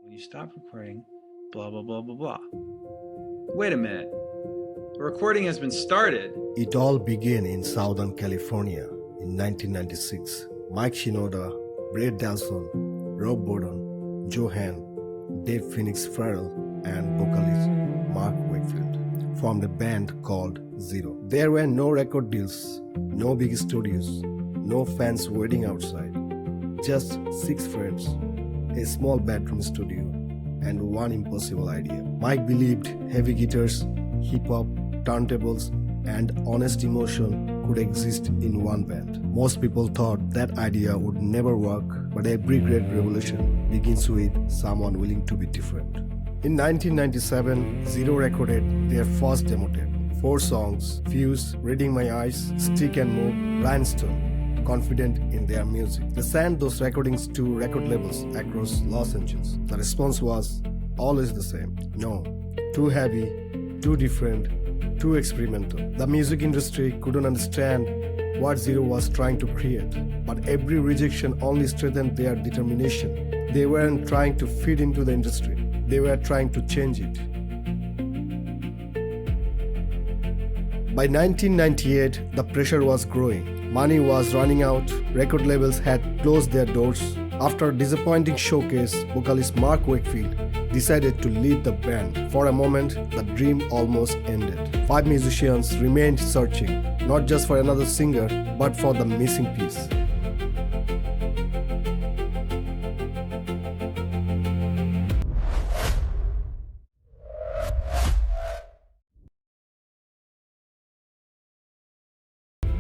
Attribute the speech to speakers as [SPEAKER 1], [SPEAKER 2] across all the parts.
[SPEAKER 1] When you stop recording, blah, blah, blah, blah, blah. Wait a minute. The recording has been started.
[SPEAKER 2] It all began in Southern California in 1996. Mike Shinoda, Delson, Bourdon, Hahn, Dave Farrell, and vocalist Mark Wakefield formed a band called Zero. There were no record deals, no big studios, no fans waiting outside. Just 6 friends, a small bedroom studio, and one impossible idea. Mike believed heavy guitars, hip-hop, turntables, and honest emotion could exist in one band. Most people thought that idea would never work, but every great revolution begins with someone willing to be different. In 1997, Zero recorded their first demo tape. 4 songs: Fuse, Reading My Eyes, Stick and Move, Rhinestone. Confident in their music, they sent those recordings to record labels across Los Angeles. The response was always the same: no, too heavy, too different, too experimental. The music industry couldn't understand what Zero was trying to create, but every rejection only strengthened their determination. They weren't trying to fit into the industry, they were trying to change it. By 1998, the pressure was growing. Money was running out, record labels had closed their doors. After a disappointing showcase, vocalist Mark Wakefield decided to lead the band. For a moment, the dream almost ended. 5 musicians remained searching, not just for another singer, but for the missing piece.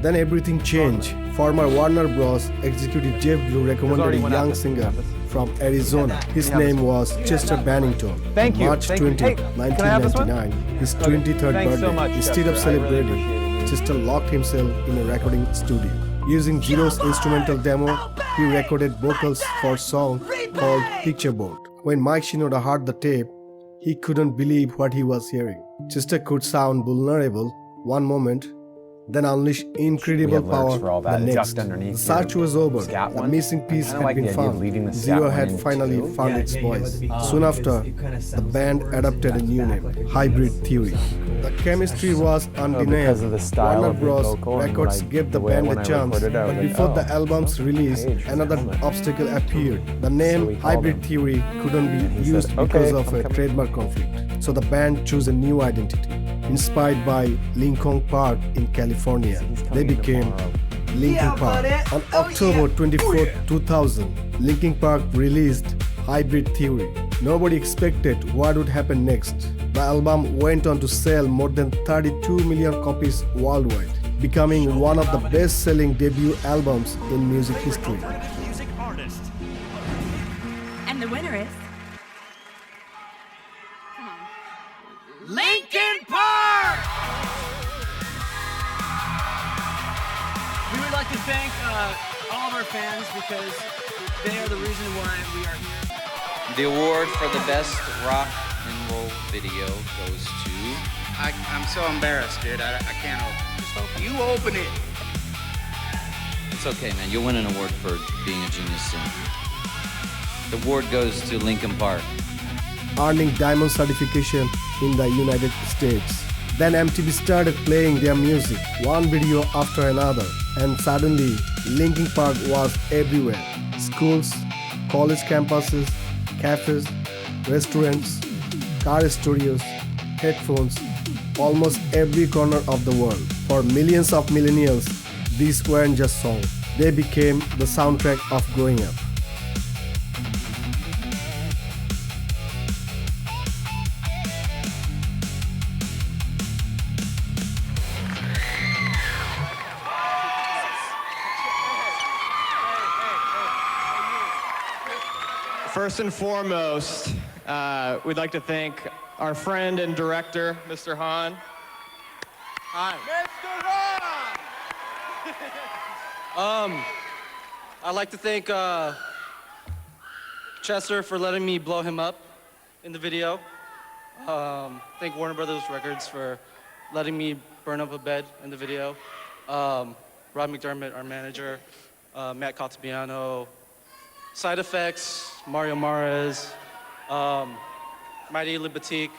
[SPEAKER 2] Then everything changed. Former Warner Bros. Executive Jeff Blue recommended a young singer from Arizona. His name was Chester Bennington. March 20, 1999, his 23rd birthday. Instead of celebrating, Chester locked himself in a recording studio. Using Zero's instrumental demo, he recorded vocals for a song called Picture Board. When Mike Shinoda heard the tape, he couldn't believe what he was hearing. Chester could sound vulnerable one moment, then unleash incredible power the next. The search was over. The missing piece had been found. Zero had finally found its voice. Soon after, the band adopted a new name, Hybrid Theory. The chemistry was undeniable. Warner Bros. Records gave the band a chance, but before the album's release, another obstacle appeared. The name Hybrid Theory couldn't be used because of a trademark conflict. So the band chose a new identity. Inspired by Linkin Park in California, they became Linkin Park. On October 24, 2000, Linkin Park released Hybrid Theory. Nobody expected what would happen next. The album went on to sell more than 32 million copies worldwide, becoming one of the best-selling debut albums in music history.
[SPEAKER 3] And the winner is...
[SPEAKER 4] Linkin Park! We would like to thank all of our fans because they are the reason why we are here.
[SPEAKER 5] The award for the best rock and roll video goes to...
[SPEAKER 6] I'm so embarrassed, dude. I can't open it. Just open it. You open it.
[SPEAKER 5] It's okay, man. You'll win an award for being a genius singer. The award goes to Linkin Park.
[SPEAKER 2] Earning diamond certification in the United States. Then MTV started playing their music, one video after another, and suddenly Linkin Park was everywhere. Schools, college campuses, cafes, restaurants, car studios, headphones, almost every corner of the world. For millions of millennials, these weren't just songs. They became the soundtrack of growing up.
[SPEAKER 7] First and foremost, we'd like to thank our friend and director, Mr. Hahn. Hi. Mr. Hahn! I'd like to thank Chester for letting me blow him up in the video. Thank Warner Brothers Records for letting me burn up a bed in the video. Rob McDermott, our manager, Matt Cottabiano, Side Effects, Mario Mares, Mighty Libatique.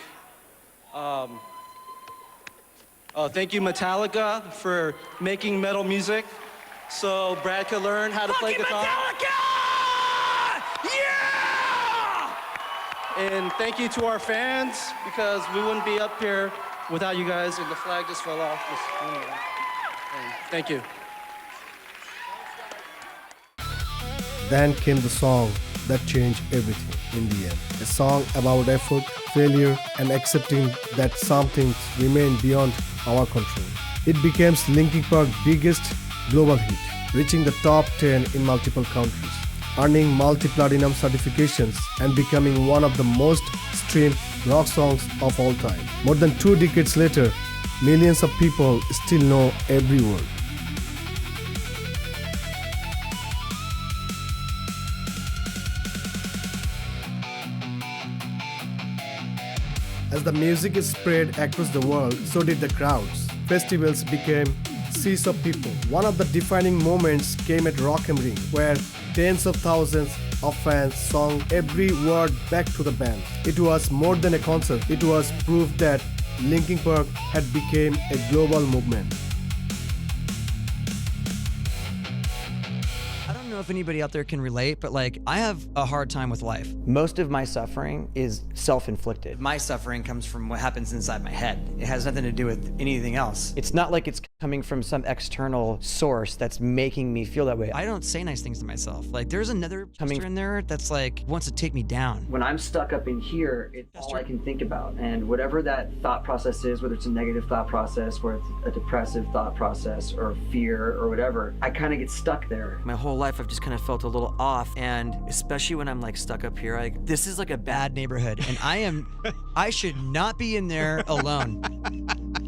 [SPEAKER 7] Thank you, Metallica, for making metal music so Brad could learn how to play guitar.
[SPEAKER 4] Metallica! Yeah!
[SPEAKER 7] And thank you to our fans, because we wouldn't be up here without you guys, and the flag just fell off. And thank you.
[SPEAKER 2] Then came the song that changed everything in the end. A song about effort, failure, and accepting that some things remain beyond our control. It became Linkin Park's biggest global hit, reaching the top 10 in multiple countries, earning multi-platinum certifications, and becoming one of the most streamed rock songs of all time. More than 2 decades later, millions of people still know every word. As the music is spread across the world, so did the crowds. Festivals became seas of people. One of the defining moments came at Rock am Ring, where tens of thousands of fans sang every word back to the band. It was more than a concert. It was proof that Linkin Park had become a global movement.
[SPEAKER 8] I don't know if anybody out there can relate, but like, I have a hard time with life.
[SPEAKER 9] Most of my suffering is self-inflicted.
[SPEAKER 8] My suffering comes from what happens inside my head. It has nothing to do with anything else.
[SPEAKER 9] It's not like it's coming from some external source that's making me feel that way.
[SPEAKER 8] I don't say nice things to myself. Like, there's another Chester in there that's like, wants to take me down.
[SPEAKER 9] When I'm stuck up in here, it's all I can think about. And whatever that thought process is, whether it's a negative thought process, whether it's a depressive thought process, or fear, or whatever, I kind of get stuck there.
[SPEAKER 8] My whole life, I've just kind of felt a little off, and especially when I'm like stuck up here, like, this is like a bad neighborhood, and I should not be in there alone.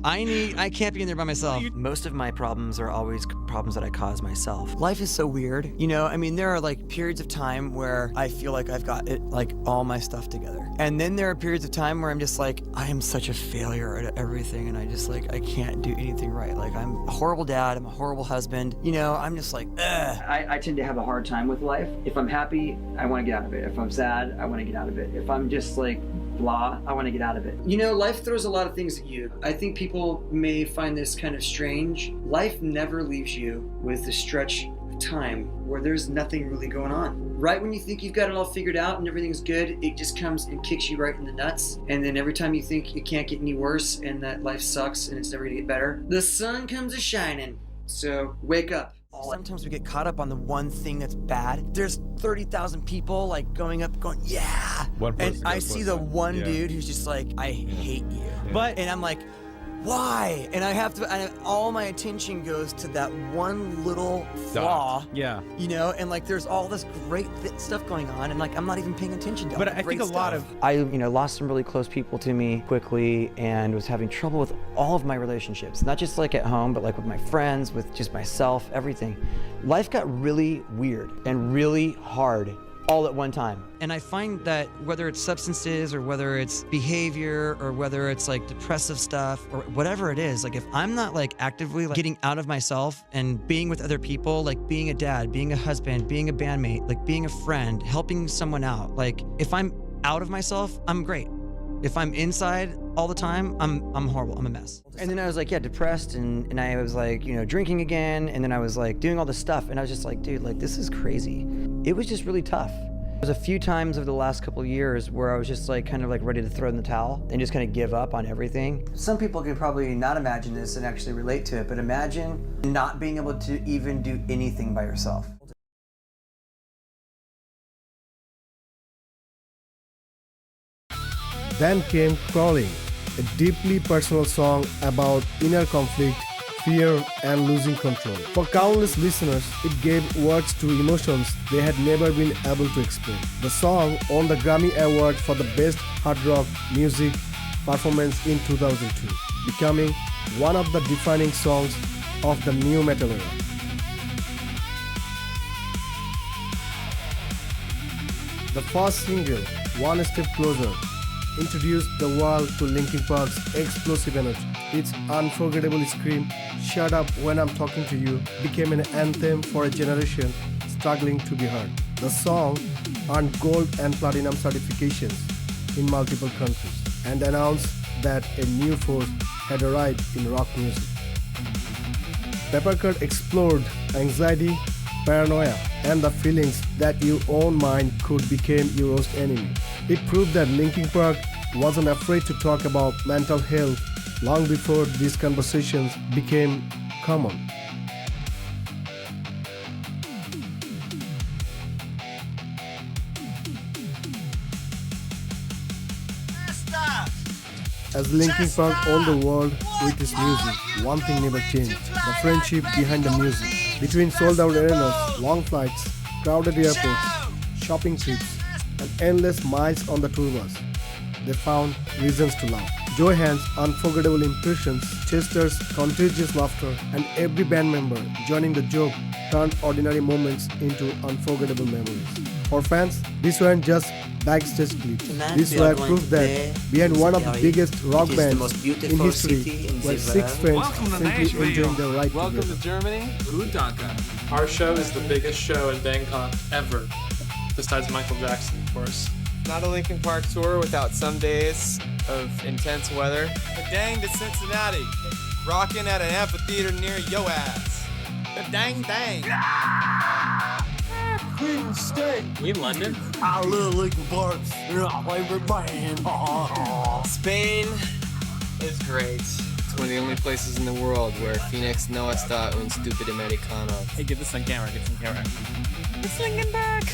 [SPEAKER 8] I can't be in there by myself. Most of my problems are always problems that I cause myself. Life is so weird. You know, I mean, there are like periods of time where I feel like I've got it, like all my stuff together. And then there are periods of time where I'm just like, I am such a failure at everything, and I just like, I can't do anything right. Like, I'm a horrible dad, I'm a horrible husband. You know, I'm just like, ugh.
[SPEAKER 9] I tend to have a hard time with life. If I'm happy, I want to get out of it. If I'm sad, I want to get out of it. If I'm just like blah, I want to get out of it.
[SPEAKER 8] You know, life throws a lot of things at you. I think people may find this kind of strange. Life never leaves you with a stretch of time where there's nothing really going on. Right when you think you've got it all figured out and everything's good, it just comes and kicks you right in the nuts. And then every time you think it can't get any worse and that life sucks and it's never gonna get better, the sun comes a-shining. So wake up. Sometimes we get caught up on the one thing that's bad. There's 30,000 people like going up, going, yeah. And I see the one dude who's just like, I hate you.
[SPEAKER 4] But
[SPEAKER 8] and I'm like, why? And I have to, and all my attention goes to that one little flaw.
[SPEAKER 4] Yeah.
[SPEAKER 8] You know, and like there's all this great stuff going on, and like I'm not even paying attention to.
[SPEAKER 4] But
[SPEAKER 8] all the
[SPEAKER 4] I
[SPEAKER 8] great
[SPEAKER 4] think a lot of
[SPEAKER 9] I, lost some really close people to me quickly and was having trouble with all of my relationships. Not just like at home, but like with my friends, with just myself, everything. Life got really weird and really hard all at one time.
[SPEAKER 8] And I find that whether it's substances or whether it's behavior or whether it's like depressive stuff or whatever it is, like if I'm not like actively like getting out of myself and being with other people, like being a dad, being a husband, being a bandmate, like being a friend, helping someone out, like if I'm out of myself, I'm great. If I'm inside all the time, I'm horrible, I'm a mess.
[SPEAKER 9] And then I was like, yeah, depressed, and I was like, drinking again, and then I was like doing all this stuff, and I was just like, dude, like this is crazy. It was just really tough. There was a few times over the last couple of years where I was just like kind of like ready to throw in the towel and just kind of give up on everything.
[SPEAKER 8] Some people can probably not imagine this and actually relate to it, but imagine not being able to even do anything by yourself.
[SPEAKER 2] Then came Crawling, a deeply personal song about inner conflict, fear, and losing control. For countless listeners, it gave words to emotions they had never been able to explain. The song won the Grammy Award for the Best Hard Rock Music Performance in 2002, becoming one of the defining songs of the new metal era. The first single, One Step Closer, introduced the world to Linkin Park's explosive energy. Its unforgettable scream, "Shut up when I'm talking to you," became an anthem for a generation struggling to be heard. The song earned gold and platinum certifications in multiple countries and announced that a new force had arrived in rock music. Peppercut explored anxiety, paranoia, and the feelings that your own mind could become your worst enemy. It proved that Linkin Park wasn't afraid to talk about mental health long before these conversations became common. As Linkin Park owned the world with his music, one thing never changed: the friendship behind the music. Between sold-out arenas, long flights, crowded airports, shopping trips, and endless miles on the tour bus, they found reasons to laugh. Johan's unforgettable impressions, Chester's contagious laughter, and every band member joining the joke turned ordinary moments into unforgettable memories. For fans, these weren't just backstage clips. These were proof that behind one of the biggest rock bands in history were six friends simply enjoying their ride
[SPEAKER 10] Welcome
[SPEAKER 2] together.
[SPEAKER 10] to Germany.
[SPEAKER 1] Guten Tag.
[SPEAKER 10] Our show is the biggest show in Bangkok ever, besides Michael Jackson, of course.
[SPEAKER 11] Not a Linkin Park tour without some days of intense weather. The dang to Cincinnati, rocking at an amphitheater near yo ass. The dang dang.
[SPEAKER 10] Cleveland State. We in London?
[SPEAKER 11] I love Linkin Park. They're my favorite band. Spain is great. It's one of the only places in the world where Phoenix no está un stupid americano.
[SPEAKER 10] Hey, get this on camera. Get this on camera.
[SPEAKER 11] It's Linkin Park.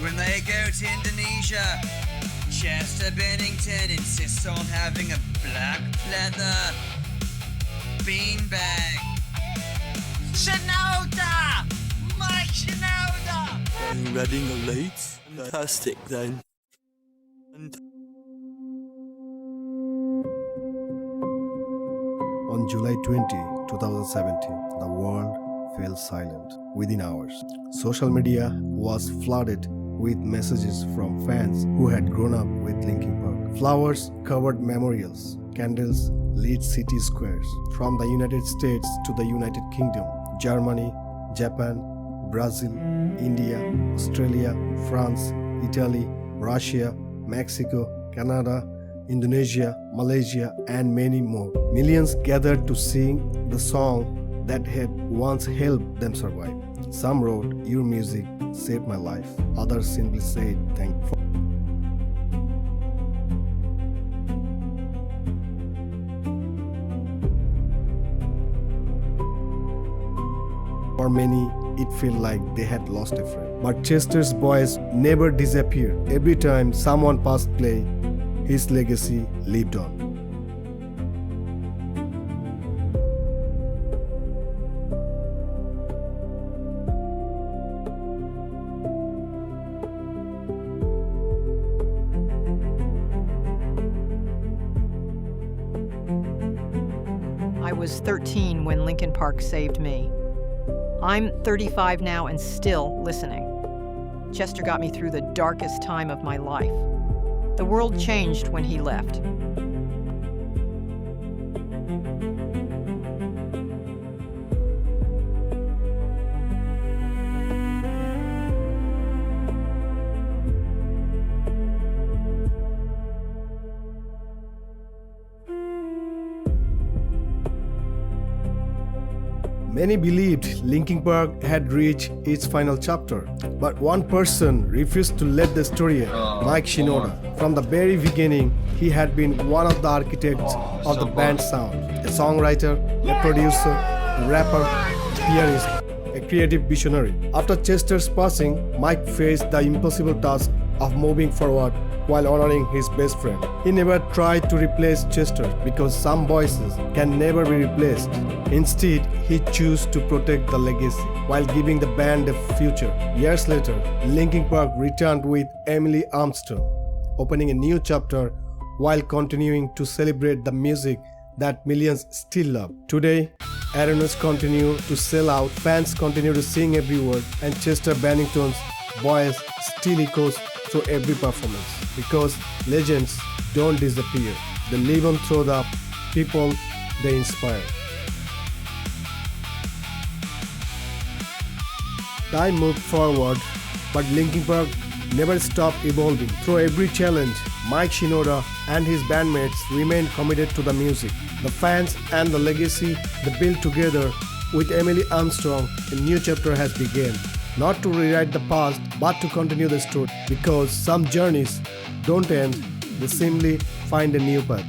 [SPEAKER 12] When they go to Indonesia, Chester Bennington insists on having a black leather beanbag. Shinoda! Mike Shinoda!
[SPEAKER 13] I'm running late. Fantastic then.
[SPEAKER 2] On July 20, 2017, the world fell silent within hours. Social media was flooded with messages from fans who had grown up with Linkin Park. Flowers covered memorials, candles lit city squares. From the United States to the United Kingdom, Germany, Japan, Brazil, India, Australia, France, Italy, Russia, Mexico, Canada, Indonesia, Malaysia, and many more. Millions gathered to sing the song that had once helped them survive. Some wrote, "Your music saved my life." Others simply said, "Thank you." For many, it felt like they had lost a friend. But Chester's voice never disappeared. Every time someone passed play, his legacy lived on.
[SPEAKER 14] I was 13 when Linkin Park saved me. I'm 35 now and still listening. Chester got me through the darkest time of my life. The world changed when he left.
[SPEAKER 2] Many believed Linkin Park had reached its final chapter, but one person refused to let the story end: Mike Shinoda. From the very beginning, he had been one of the architects of the band's sound, a songwriter, a producer, a rapper, a pianist, a creative visionary. After Chester's passing, Mike faced the impossible task of moving forward while honoring his best friend. He never tried to replace Chester because some voices can never be replaced. Instead, he chose to protect the legacy while giving the band a future. Years later, Linkin Park returned with Emily Armstrong, opening a new chapter while continuing to celebrate the music that millions still love. Today, arenas continue to sell out, fans continue to sing every word, and Chester Bennington's voice still echoes through every performance. Because legends don't disappear, they live on through the people they inspire. Time moved forward, but Linkin Park never stopped evolving. Through every challenge, Mike Shinoda and his bandmates remained committed to the music, the fans, and the legacy they built together with Emily Armstrong. A new chapter has begun. Not to rewrite the past, but to continue the story. Because some journeys don't end, they simply find a new path.